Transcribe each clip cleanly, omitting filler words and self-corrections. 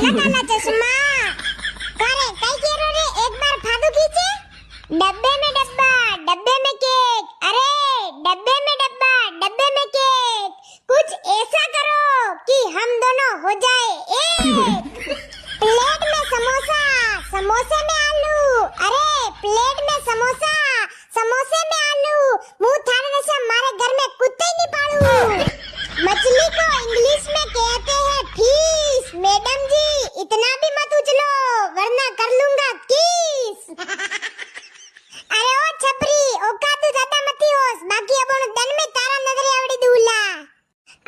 काला काला चश्मा करे कई केरो रे एक बार फादू खींचे डब्बे में केक अरे डब्बे में केक कुछ ऐसा करो कि हम दोनों हो जाए एक प्लेट में समोसा समोसे में आलू अरे प्लेट में समोसा समोसे में आलू मुंह थाने से हमारे घर में कुत्ते ही नहीं पालू मछली को इंग्लिश में कहते हैं फिश मैडम जी इतना भी मत उछलो वरना कर लूंगा किस अरे ओ छपरी औकात ज्यादा मत होस बाकी अपन तन में तारा नजर आवड़ी दूला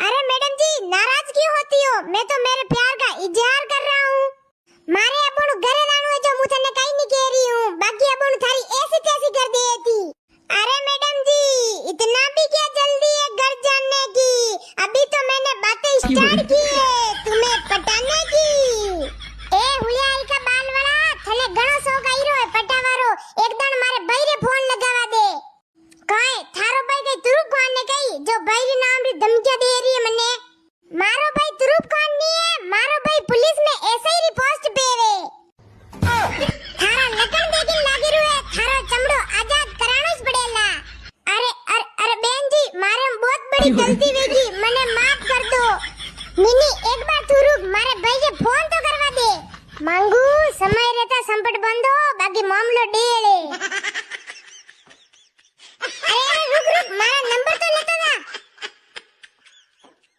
अरे मैडम जी नाराज क्यों होती हो मैं तो मेरे प्यार का इजहार कर रहा हूँ मारे अपन घरे जानो है जो मुझे तने कहीं नहीं कह रही हूँ बाकी अपन थारी ऐसी तैसी कर दी थी अरे मैडम जी इतना भी क्या जल्दी है घर जाने की अभी तो मैंने बातें स्टार्ट की है तुम्हें पटाने की ए हुलियाई का बाल वाला थले घणो शौक आईरो है पटावारो एक दण मारे भाई रे फोन लगावा दे काए थारो भाई कई तुरुप खान ने कही जो भाई रे नाम री धमकियां दे रही है मने मारो भाई तुरुप खान नहीं है मारो भाई पुलिस में ऐसे ही रिपोस्ट पेवे थारा लगन देखिन लागी रु है थारो चमड़ो आजाद करानो ज पड़ेला अरे अरे अरे बहन जी मारे बहुत बड़ी गलती वेगी मने माफ कर दो मिनी एक बार तू रुक मारे भाई के फोन तो करवा दे मांगू समय रहता संपट बंदो बाकी मामलो डे